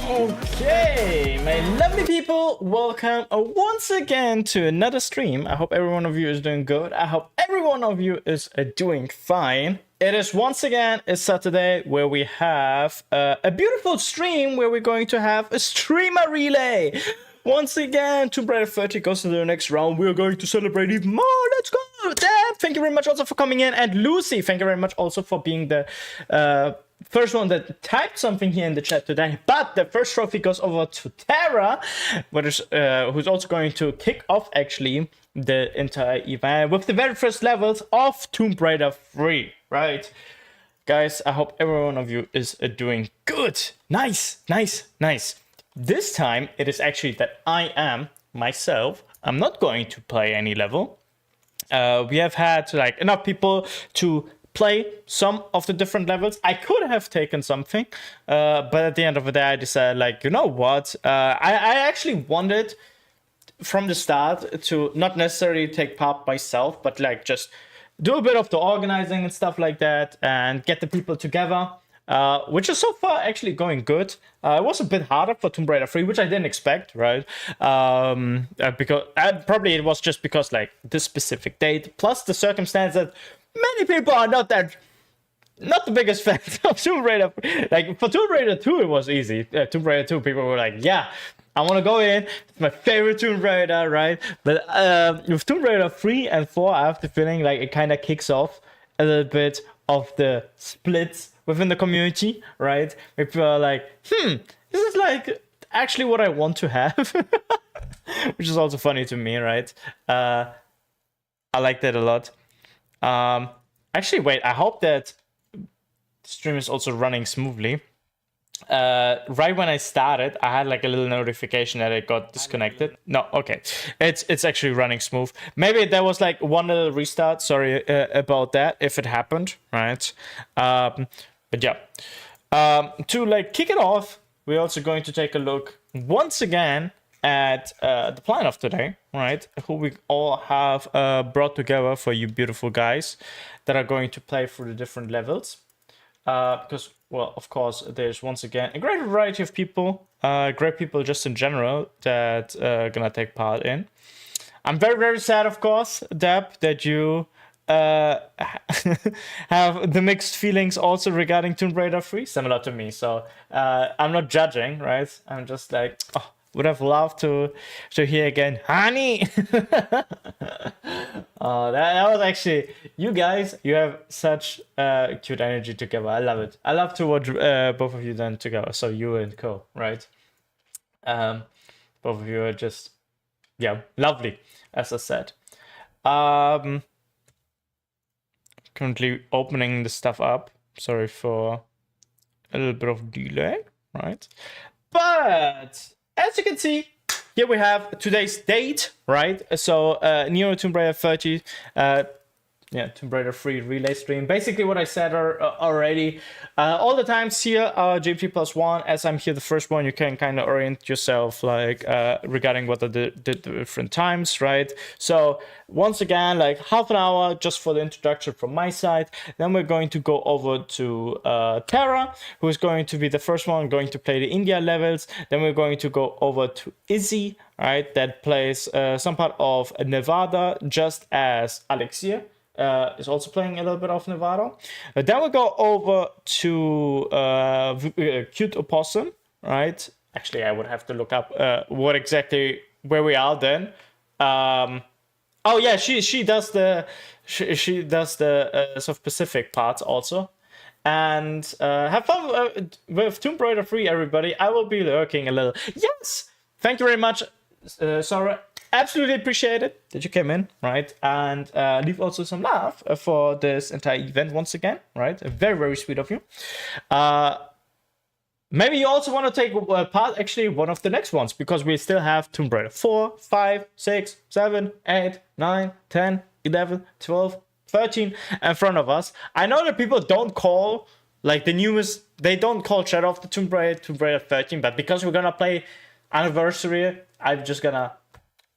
Okay, my lovely people, welcome once again to another stream. I hope every one of you is doing good. I hope every one of you is doing fine. It is once again a Saturday where we have a beautiful stream where we're going to have a streamer relay. Once again, TR30 goes to the next round. We're going to celebrate even more. Let's go! Dad, thank you very much also for coming in. And Lucy, thank you very much also for being the first one that typed something here in the chat today. But the first trophy goes over to Tara, who's also going to kick off actually the entire event with the very first levels of TR3, right? Guys, I hope every one of you is doing good. Nice, nice, nice. This time, it is actually that I am myself. I'm not going to play any level. We have had like enough people to play some of the different levels. I could have taken something, but at the end of the day, I decided like, you know what? I actually wanted from the start to not necessarily take part myself, but like just do a bit of the organizing and stuff like that and get the people together. Which is so far actually going good. It was a bit harder for TR3, which I didn't expect, right? Because probably it was just because like this specific date, plus the circumstance that many people are not the biggest fans of Tomb Raider. Like for Tomb Raider 2, it was easy. Tomb Raider 2, people were like, yeah, I want to go in. It's my favorite Tomb Raider, right? But with Tomb Raider 3 and 4, I have the feeling like it kind of kicks off a little bit of the splits within the community, right? People are like, this is like actually what I want to have, which is also funny to me, right? I like that a lot. Actually, wait, I hope that the stream is also running smoothly. Right when I started, I had like a little notification that it got disconnected. No, okay, it's actually running smooth. Maybe there was like one little restart. Sorry about that if it happened, right? But yeah, to like kick it off, we're also going to take a look once again at the plan of today, right? Who we all have brought together for you beautiful guys that are going to play through the different levels. Because, well, of course, there's once again a great variety of people, great people just in general that are gonna take part in. I'm very, very sad, of course, Deb, that you have the mixed feelings also regarding Tomb Raider 3, similar to me. So I'm not judging, right? I'm just like, oh, would have loved to hear again, honey. That was actually, you guys, you have such cute energy together. I love it. I love to watch both of you then together. So you and Co, right? Both of you are just, yeah, lovely, as I said. Currently opening the stuff up. Sorry for a little bit of delay, right? But as you can see, here we have today's date, right? So Neros TR30, TR3 relay stream. Basically what I said already. All the times here are JP+1. As I'm here the first one, you can kind of orient yourself like regarding what are the different times, right? So once again, like half an hour just for the introduction from my side. Then we're going to go over to Tara, who is going to be the first one going to play the India levels. Then we're going to go over to Izzy, right? That plays some part of Nevada, just as Alexia is also playing a little bit of Nevada. Then we go over to Cute Opossum, right? Actually, I would have to look up what exactly where we are then. Oh yeah, she does the South Pacific parts also. And have fun with Tomb Raider 3, everybody. I will be lurking a little. Yes, thank you very much, Sarah. Absolutely appreciate it that you came in, right? And leave also some love for this entire event once again, right? Very, very sweet of you. Maybe you also want to take part, actually, one of the next ones, because we still have Tomb Raider 4, 5, 6, 7, 8, 9, 10, 11, 12, 13 in front of us. I know that people don't call, like the newest, they don't call Shadow of the Tomb Raider Tomb Raider 13, but because we're going to play Anniversary, I'm just going to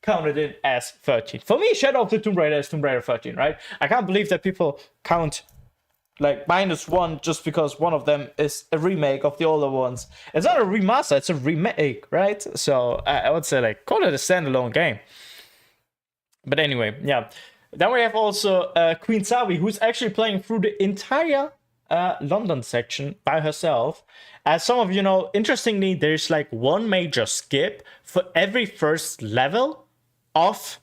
counted it as 13. For me, Shadow of the Tomb Raider is Tomb Raider 13, right? I can't believe that people count like -1 just because one of them is a remake of the older ones. It's not a remaster, it's a remake, right? So I would say like call it a standalone game. But anyway, yeah. Then we have also Queen Savi, who's actually playing through the entire London section by herself. As some of you know, interestingly, there's like one major skip for every first level of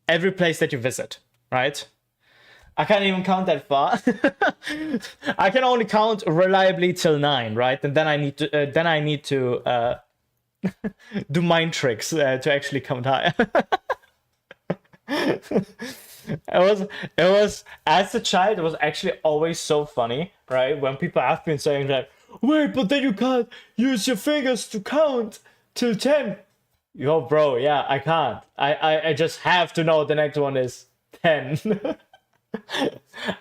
every place that you visit, right? I can't even count that far. I can only count reliably till 9, right? And then I need to do mind tricks to actually count higher. It was as a child, it was actually always so funny, right? When people have been saying like, wait, but then you can't use your fingers to count till 10. Yo, bro, yeah, I can't. I just have to know the next one is 10.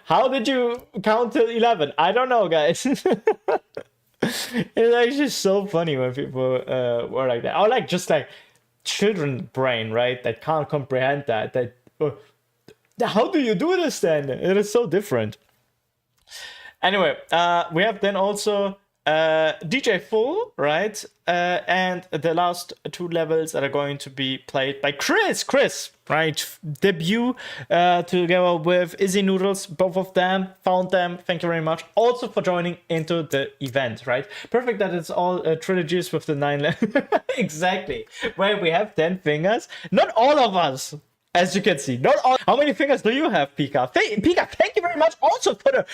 How did you count till 11? I don't know, guys. It's actually so funny when people were like that. Or like just like children brain, right? That can't comprehend that. How do you do this then? It is so different. Anyway, we have then also DJ Full, right? And the last 2 levels that are going to be played by Chris, right? Debut together with Izzy Noodles, both of them, found them. Thank you very much. Also for joining into the event, right? Perfect that it's all trilogies with the 9 exactly. Where we have 10 fingers. Not all of us. As you can see, not all. How many fingers do you have, Pika? Pika, thank you very much also for the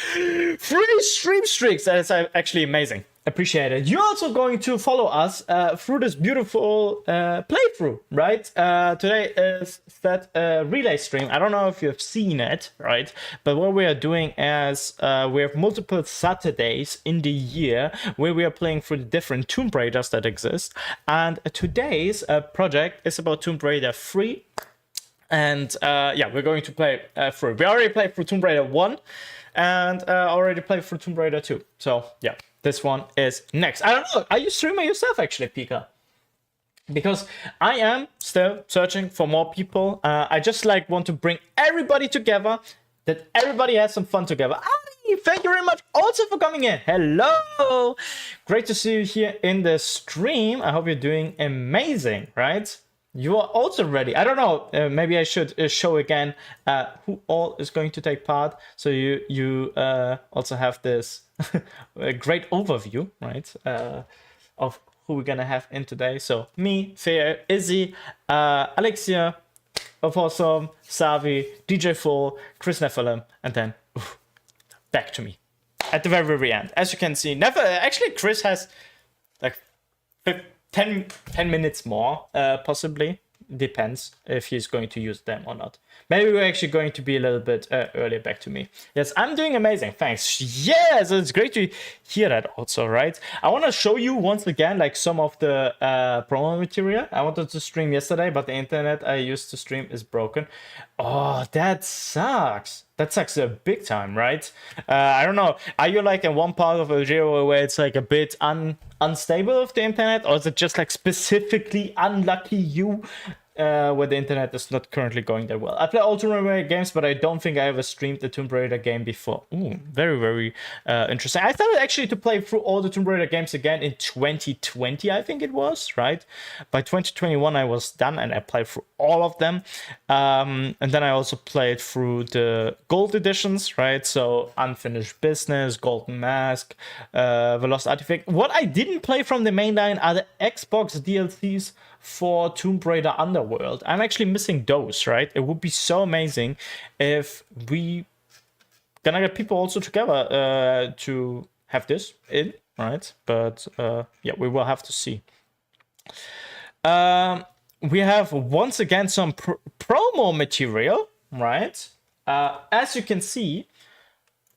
3 stream streaks. That is actually amazing. Appreciate it. You're also going to follow us through this beautiful playthrough, right? Today is that relay stream. I don't know if you've seen it, right? But what we are doing is we have multiple Saturdays in the year where we are playing through the different Tomb Raiders that exist. And today's project is about Tomb Raider 3. And yeah, we're going to play through. We already played through Tomb Raider 1 and already played through Tomb Raider 2. So yeah, this one is next. I don't know. Are you streaming yourself actually, Pika? Because I am still searching for more people. I just like want to bring everybody together, that everybody has some fun together. Ari, thank you very much also for coming in. Hello. Great to see you here in the stream. I hope you're doing amazing, right? You are also ready. I don't know. Maybe I should show again who all is going to take part, so you also have this great overview, right, of who we're gonna have in today. So me, Fair, Izzy, Alexia, Opossum, Savi, DJ Full, Chris Nephilim, and then back to me at the very, very end. As you can see, actually Chris has like 10 minutes more, possibly. Depends if he's going to use them or not. Maybe we're actually going to be a little bit earlier back to me. Yes, I'm doing amazing. Thanks. Yes, it's great to hear that also, right? I want to show you once again, like some of the promo material. I wanted to stream yesterday, but the internet I used to stream is broken. Oh, that sucks. That sucks a big time, right? I don't know. Are you like in one part of Algeria where it's like a bit unstable with the internet, or is it just like specifically unlucky you where the internet is not currently going that well? I play all Tomb Raider games, but I don't think I ever streamed a Tomb Raider game before. Ooh, very, very interesting. I started actually to play through all the Tomb Raider games again in 2020, I think it was, right? By 2021, I was done and I played through all of them. And then I also played through the gold editions, right? So Unfinished Business, Golden Mask, The Lost Artifact. What I didn't play from the mainline are the Xbox DLCs for Tomb Raider Underworld. I'm actually missing those, right? It would be so amazing if we gonna get people also together to have this in, right? But yeah, we will have to see. We have once again some promo material, right? As you can see,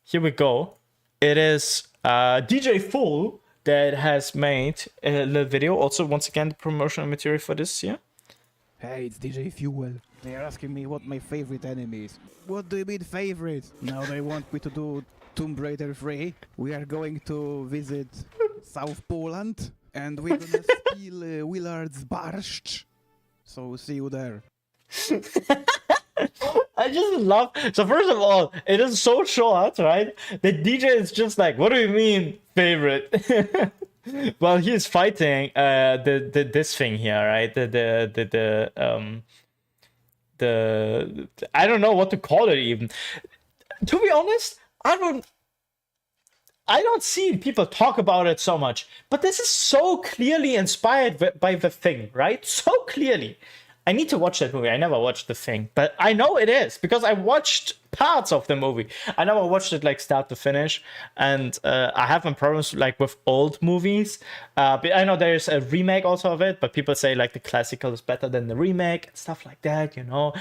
here we go. It is DJ Full that has made a little video. Also, once again, the promotional material for this year. Hey, it's DJ Fuel. They are asking me what my favorite enemy is. What do you mean favorite? Now they want me to do Tomb Raider 3. We are going to visit South Poland and we're gonna steal Willard's Barszcz. So see you there. I just love. So first of all, it is so short, right? The DJ is just like, "What do you mean favorite?" Well, he's fighting this thing here, right? The I don't know what to call it even. To be honest, I don't see people talk about it so much, but this is so clearly inspired by The Thing, right? So clearly. I need to watch that movie. I never watched The Thing, but I know it is because I watched parts of the movie. I never watched it like start to finish, and I have my problems like with old movies. But I know there's a remake also of it, but people say like the classical is better than the remake and stuff like that. You know,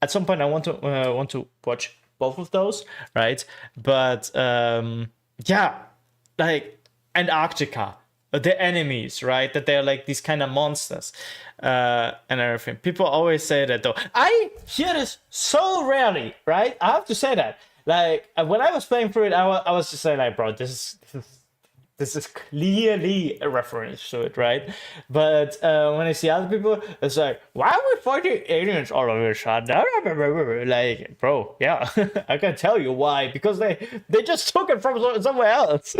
at some point I want to watch both of those, right? But yeah, like Antarctica, the enemies, right? That they're like these kind of monsters and everything. People always say that though. I hear this so rarely, right? I have to say that. Like when I was playing through it, I was just saying like, bro, this is clearly a reference to it, right? But when I see other people, it's like, why are we fighting aliens all over a shot? Like, bro, yeah, I can tell you why. Because they just took it from somewhere else.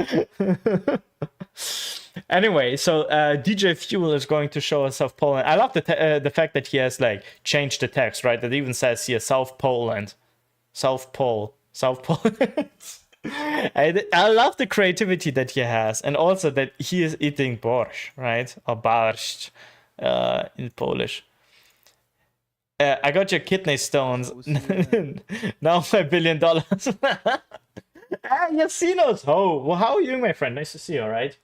Anyway, so DJ Fuel is going to show us South Poland. I love the fact that he has like changed the text, right? That even says here South Poland, South Pole, South Poland. I love the creativity that he has, and also that he is eating borscht, right? Or barszcz in Polish. I got your kidney stones. Now $1 billion. Yasinos. Oh, well, how are you, my friend? Nice to see you, all right?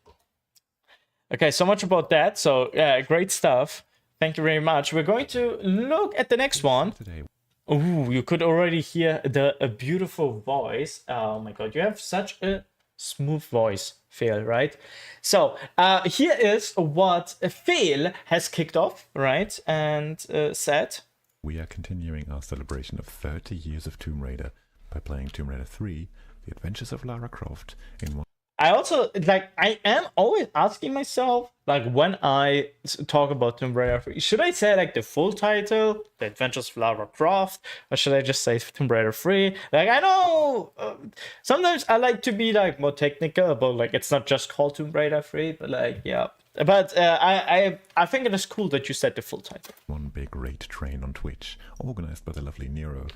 Okay, so much about that. So, yeah, great stuff. Thank you very much. We're going to look at the next one. Ooh, you could already hear a beautiful voice. Oh my god, you have such a smooth voice, Phil, right? So, here is what Phil has kicked off, right? And said. We are continuing our celebration of 30 years of Tomb Raider by playing Tomb Raider 3, The Adventures of Lara Croft in one. I also, like, I am always asking myself, like, when I talk about Tomb Raider 3, should I say, like, the full title, The Adventures of Lara Croft, or should I just say Tomb Raider 3? Like, I know, sometimes I like to be, like, more technical about, like, it's not just called Tomb Raider 3, but, like, yeah. But I think it is cool that you said the full title. One big raid train on Twitch, organized by the lovely Nero,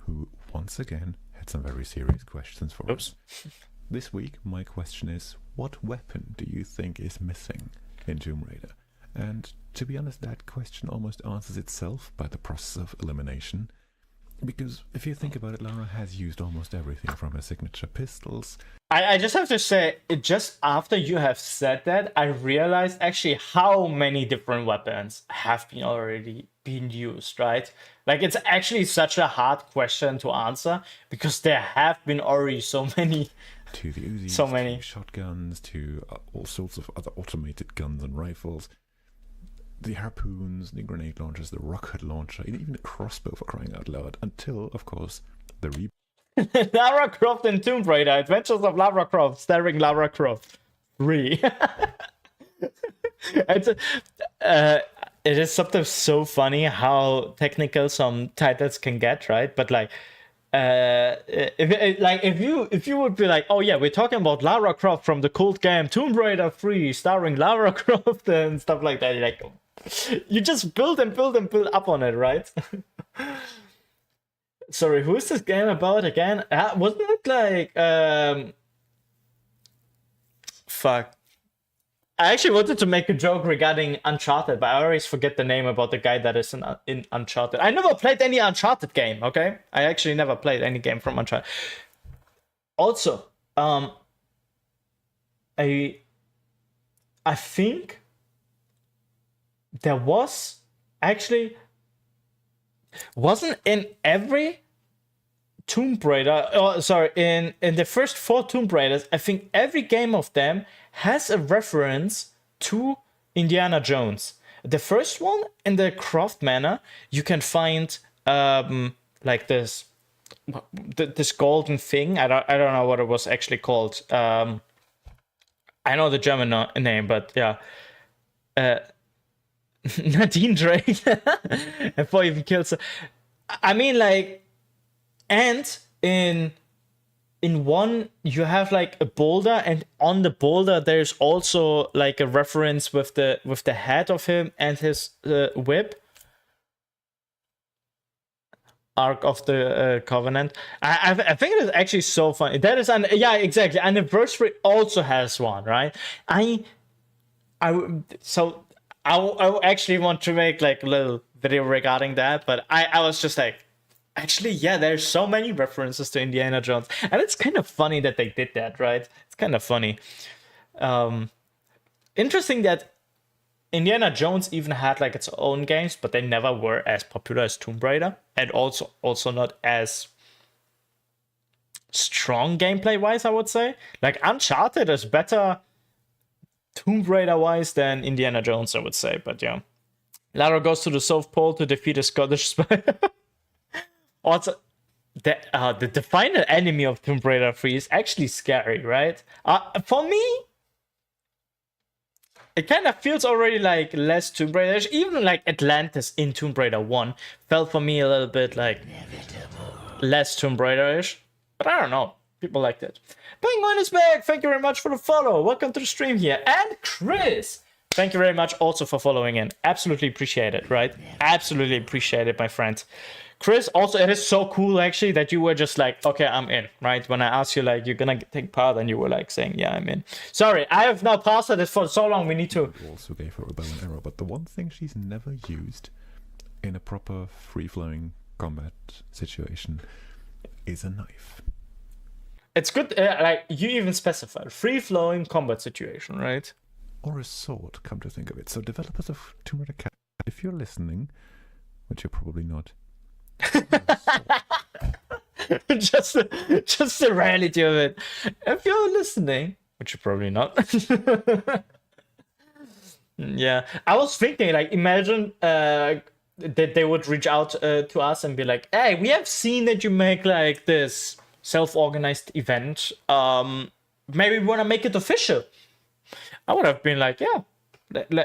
who, once again, had some very serious questions for us. This week, my question is, what weapon do you think is missing in Tomb Raider? And to be honest, that question almost answers itself by the process of elimination. Because if you think about it, Lara has used almost everything from her signature pistols. I just have to say, just after you have said that, I realized actually how many different weapons have been already been used, right? Like, it's actually such a hard question to answer because there have been already so many. To the Uzis, so many. to shotguns, to all sorts of other automated guns and rifles. The harpoons, the grenade launchers, the rocket launcher, even the crossbow, for crying out loud. Until, of course, the Lara Croft and Tomb Raider, Adventures of Lara Croft, starring Lara Croft 3. It is sometimes so funny how technical some titles can get, right? But like, if you would be like, oh yeah, we're talking about Lara Croft from the cult game Tomb Raider 3, starring Lara Croft and stuff like that, you're like, you just build and build and build up on it, right? Sorry, who is this game about again? Wasn't it like fuck. I actually wanted to make a joke regarding Uncharted, but I always forget the name about the guy that is in Uncharted. I never played any Uncharted game, okay? I actually never played any game from Uncharted. Also, I think there was actually wasn't in every Tomb Raider, in the first 4 Tomb Raiders, I think every game of them has a reference to Indiana Jones. The first one, in the Croft Manor, you can find like this golden thing. I don't know what it was actually called. I know the German name, but yeah. Nadine Drake. And before he kills her. I mean, like, and in one you have like a boulder, and on the boulder there's also like a reference with the head of him and his whip. Ark of the Covenant. I think it is actually so funny. That is yeah, exactly. Anniversary also has one, right? I actually want to make like a little video regarding that, but I was just like, actually, yeah, there's so many references to Indiana Jones, and it's kind of funny that they did that, right? It's kind of funny. Interesting that Indiana Jones even had like its own games, but they never were as popular as Tomb Raider, and also not as strong gameplay wise, I would say. Like Uncharted is better Tomb Raider wise than Indiana Jones, I would say. But yeah, Lara goes to the South Pole to defeat a Scottish spy. Also, the final enemy of Tomb Raider 3 is actually scary, right? For me, it kind of feels already like less Tomb Raider-ish. Even like Atlantis in Tomb Raider 1 felt for me a little bit like less Tomb Raider-ish. But I don't know. People liked it. Penguin is back. Thank you very much for the follow. Welcome to the stream here. And Chris, thank you very much also for following in. Absolutely appreciate it, right? Absolutely appreciate it, my friend. Chris, also, it is so cool, actually, that you were just like, okay, I'm in, right? When I asked you, like, you're gonna take part, and you were, like, saying, yeah, I'm in. Sorry, I have now paused this for so long, we need to... Also gave her a bow and arrow, but the one thing she's never used in a proper free-flowing combat situation is a knife. It's good, like, you even specified, free-flowing combat situation, right? Or a sword, come to think of it. So developers of Tomb Raider Cat, if you're listening, which you're probably not, just the reality of it. If you're listening, which you're probably not. Yeah, I was thinking, like, imagine that they would reach out to us and be like, hey, we have seen that you make like this self-organized event, maybe we want to make it official. I would have been like, yeah,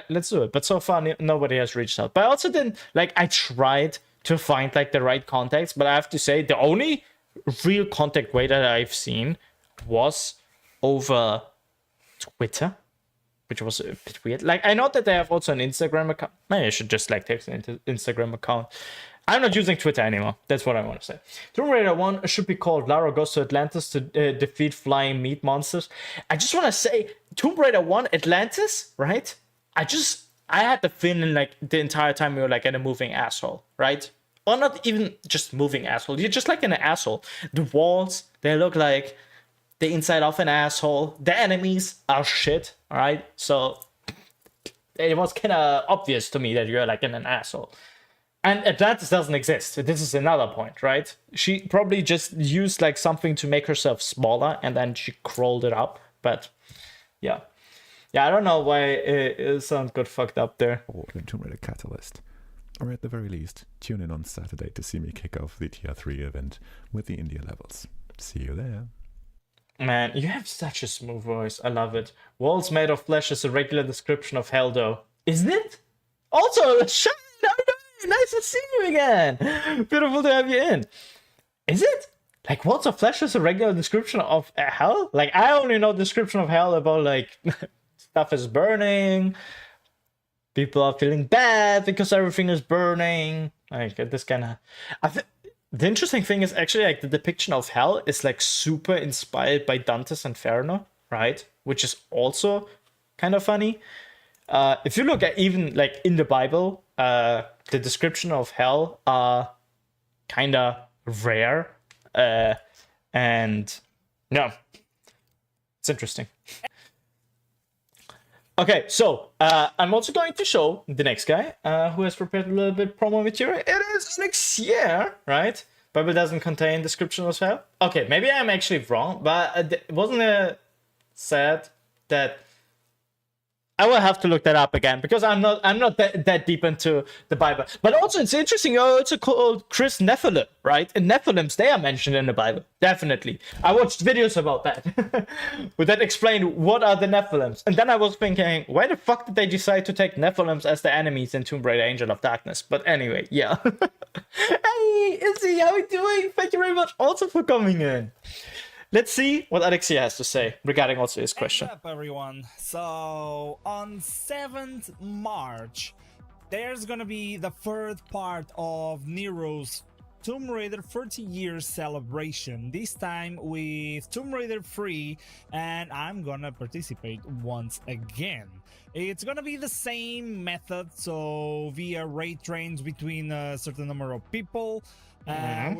let's do it. But so far nobody has reached out. But I also didn't, like, I tried to find like the right contacts, but I have to say the only real contact way that I've seen was over Twitter, which was a bit weird. Like, I know that they have also an Instagram account. Maybe I should just like take an Instagram account. I'm not using Twitter anymore. That's what I want to say. Tomb Raider 1 should be called Lara Goes to Atlantis to defeat flying meat monsters. I just want to say, Tomb Raider 1 Atlantis, right? I had the feeling like the entire time we were like in a moving asshole, right? Or not even just moving asshole. You're just like an asshole. The walls, they look like the inside of an asshole. The enemies are shit, all right? So it was kind of obvious to me that you're like in an asshole. And Atlantis doesn't exist. This is another point, right? She probably just used like something to make herself smaller, and then she crawled it up. But yeah. Yeah, I don't know why it sounds good fucked up there. Or in Tomb Raider Catalyst. Or at the very least, tune in on Saturday to see me kick off the TR3 event with the India levels. See you there. Man, you have such a smooth voice. I love it. Walls made of flesh is a regular description of hell, though. Isn't it? Also, Shine! Nice to see you again! Beautiful to have you in. Is it? Like, walls of flesh is a regular description of hell? Like, I only know description of hell about, like, stuff is burning, people are feeling bad because everything is burning. Like, this kind of... The interesting thing is actually, like, the depiction of hell is, like, super inspired by Dante's Inferno, right? Which is also kind of funny. If you look at even, like, in the Bible, the description of hell are kind of rare. And, yeah, it's interesting. Okay, so I'm also going to show the next guy who has prepared a little bit promo material. It is Alexier, right? Bible doesn't contain description of hell. Okay, maybe I'm actually wrong, but wasn't it said that I will have to look that up again because I'm not that deep into the Bible. But also it's interesting. Oh, it's called Chris Nephilim, right? And Nephilims, they are mentioned in the Bible. Definitely. I watched videos about that. But that explained what are the Nephilims. And then I was thinking, why the fuck did they decide to take Nephilims as the enemies in Tomb Raider Angel of Darkness? But anyway, yeah. Hey, Izzy, how are you doing? Thank you very much also for coming in. Let's see what Alexia has to say regarding also his question. What's up, everyone? So, on 7th March, there's gonna be the third part of Nero's Tomb Raider 30 years celebration. This time with Tomb Raider 3, and I'm gonna participate once again. It's gonna be the same method, so via raid trains between a certain number of people. We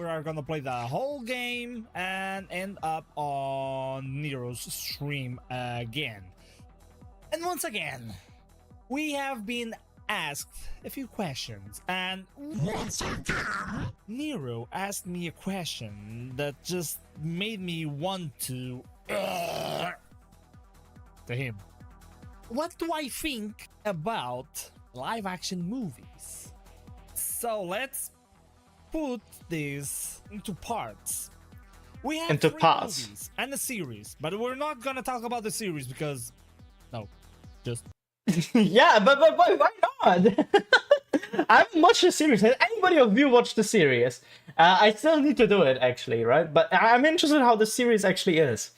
are gonna play the whole game and end up on Nero's stream again. And once again, we have been asked a few questions, and once again, Nero asked me a question that just made me want to him. What do I think about live-action movies? So let's put this into parts. We have Into three parts. movies and a series, but we're not gonna talk about the series because no, just Yeah, but why not? I haven't watched the series. Has anybody of you watched the series? I still need to do it actually, right? But I'm interested how the series actually is.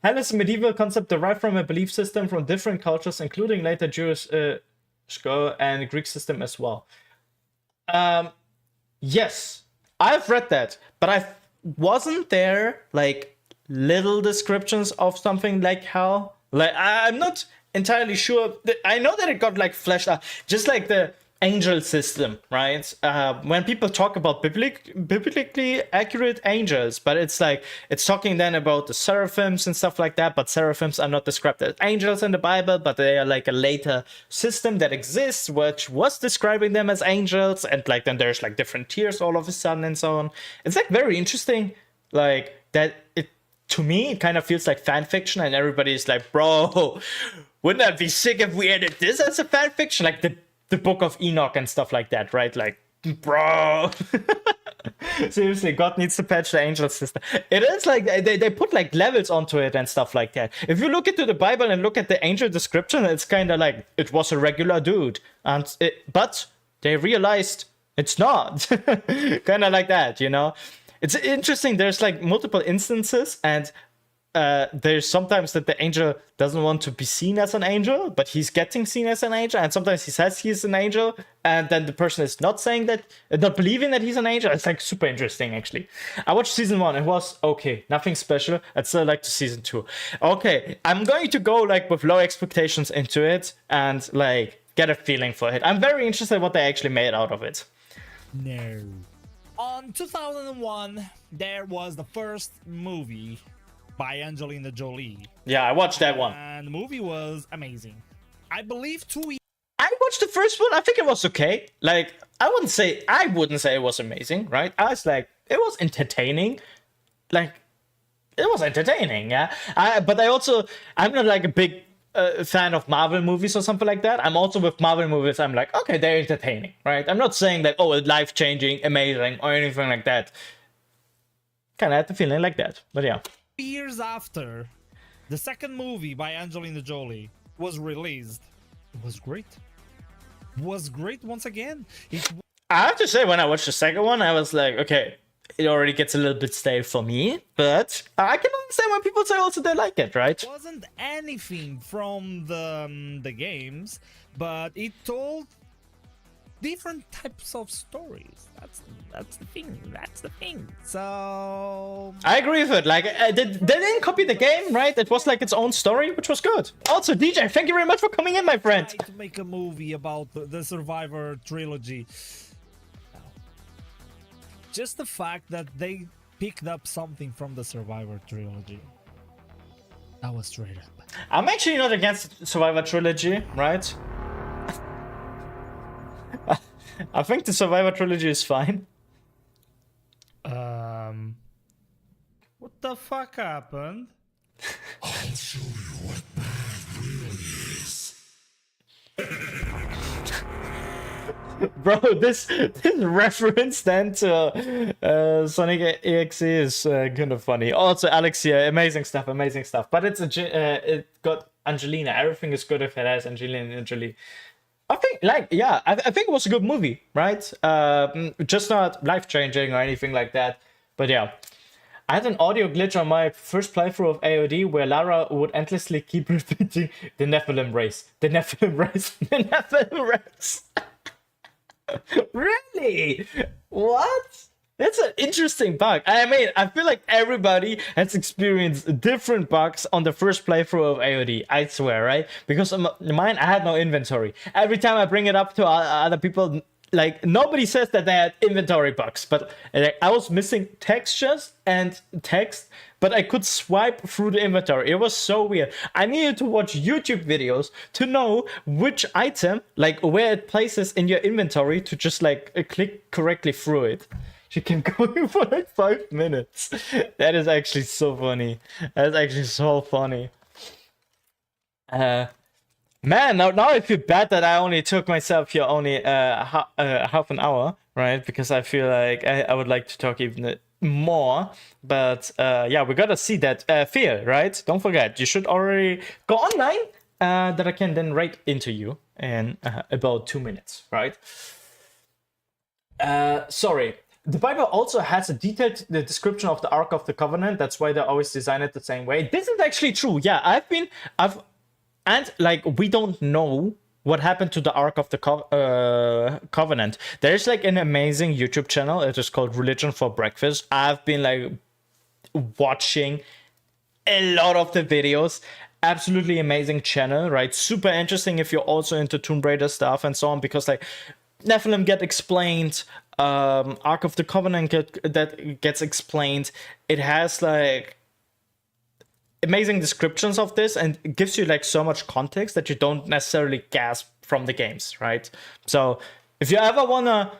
Hell is a medieval concept derived from a belief system from different cultures, including later Jewish and Greek system as well. Yes, I've read that, but wasn't there like little descriptions of something like hell? Like I'm not entirely sure. I know that it got like fleshed out, just like the angel system, right? When people talk about biblically accurate angels, but it's like it's talking then about the seraphims and stuff like that, but seraphims are not described as angels in the Bible, but they are like a later system that exists which was describing them as angels, and like then there's like different tiers all of a sudden and so on. It's like very interesting, like that. It to me it kind of feels like fan fiction, and everybody's like, bro, wouldn't that be sick if we added this as a fan fiction, like the Book of Enoch and stuff like that, right? Like, bro. Seriously, God needs to patch the angel system. It is like, they put like levels onto it and stuff like that. If you look into the Bible and look at the angel description, it's kind of like, it was a regular dude. But they realized it's not. Kind of like that, you know? It's interesting, there's like multiple instances, and there's sometimes that the angel doesn't want to be seen as an angel, but he's getting seen as an angel, and sometimes he says he's an angel, and then the person is not saying that, not believing that he's an angel. It's like super interesting, actually. I watched season 1, it was okay, nothing special. I'd still like to season 2. Okay, I'm going to go like with low expectations into it and like get a feeling for it. I'm very interested what they actually made out of it. no. On 2001, there was the first movie by Angelina Jolie. Yeah, I watched that one. And the movie was amazing. I believe 2 years I watched the first one. I think it was okay. Like, I wouldn't say it was amazing, right? I was like, it was entertaining. Like, it was entertaining, yeah. But I'm not like a big fan of Marvel movies or something like that. I'm also with Marvel movies, I'm like, okay, they're entertaining, right? I'm not saying that, oh, it's life-changing, amazing, or anything like that. Kind of had the feeling like that, but yeah. years after the second movie by Angelina Jolie was released, it was great. Was great once again. I have to say, when I watched the second one, I was like, okay, it already gets a little bit stale for me, but I can understand when people say also they like it, right? Wasn't anything from the games, but it told different types of stories. That's the thing. So I agree with it. Like, they didn't copy the game, right? It was like its own story, which was good. Also, DJ, thank you very much for coming in, my friend. tried to make a movie about the Survivor trilogy. Just the fact that they picked up something from the Survivor trilogy. That was straight up. I'm actually not against Survivor Trilogy, right? I think the Survivor Trilogy is fine. What the fuck happened? I'll show you what bad really is. Bro, this reference then to Sonic EXE is kind of funny. Also, Alex here, amazing stuff. But it got Angelina. Everything is good if it has Angelina Jolie. I think, I think it was a good movie, right? Just not life-changing or anything like that. But yeah. I had an audio glitch on my first playthrough of AOD where Lara would endlessly keep repeating the Nephilim race. The Nephilim race. The Nephilim race. Really? What? That's an interesting bug. I mean, I feel like everybody has experienced different bugs on the first playthrough of AOD. I swear, right? Because on mine, I had no inventory. Every time I bring it up to other people, like, nobody says that they had inventory bugs, but I was missing textures and text, but I could swipe through the inventory. It was so weird. I needed to watch YouTube videos to know which item, like where it places in your inventory, to just like click correctly through it. She kept going for like 5 minutes. That is actually so funny. That is actually so funny. Man, now I feel bad that I only took myself here only half an hour, right? Because I feel like I would like to talk even more. But yeah, we gotta see that fear, right? Don't forget, you should already go online that I can then write into you in about 2 minutes, right? Sorry. The Bible also has a detailed description of the Ark of the Covenant. That's why they always design it the same way. This is actually true. Yeah, and like, we don't know what happened to the Ark of the Covenant. There's like an amazing YouTube channel. It is called Religion for Breakfast. I've been like watching a lot of the videos. Absolutely amazing channel, right? Super interesting if you're also into Tomb Raider stuff and so on, because like Nephilim get explained, Ark of the Covenant that gets explained. It has like amazing descriptions of this, and it gives you like so much context that you don't necessarily gasp from the games, right? So if you ever wanna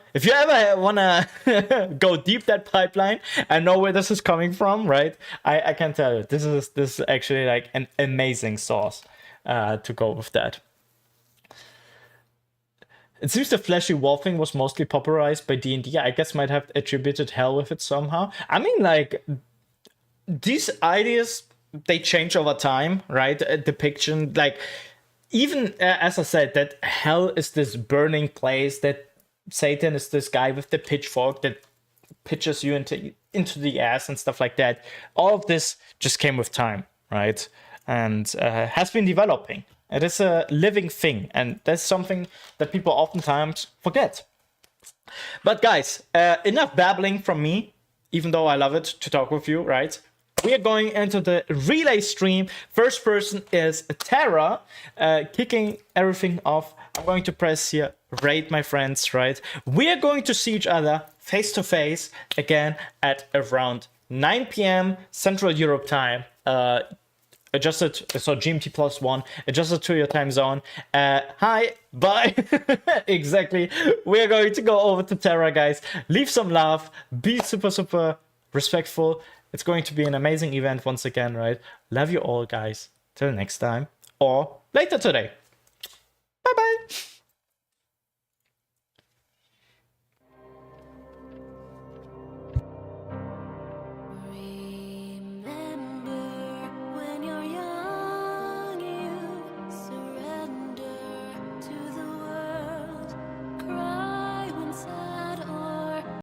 go deep that pipeline and know where this is coming from, right? I can tell you this is actually like an amazing source to go with that. It seems the fleshy wall thing was mostly popularized by D&D. I guess might have attributed hell with it somehow. I mean, like, these ideas, they change over time, right? Depiction, like, even as I said, that hell is this burning place, that Satan is this guy with the pitchfork that pitches you into the ass and stuff like that. All of this just came with time, right? And has been developing. It is a living thing, and that's something that people oftentimes forget. But guys, enough babbling from me, even though I love it to talk with you, right? We are going into the relay stream. First person is Terra, kicking everything off. I'm going to press here, raid my friends, right? We are going to see each other face to face again at around 9 p.m. Central Europe time. Adjusted, so GMT +1, adjusted to your time zone. Hi, bye. Exactly. We're going to go over to Terra, guys. Leave some love. Be super respectful. It's going to be an amazing event once again, right? Love you all, guys. Till next time, or later today. Bye-bye.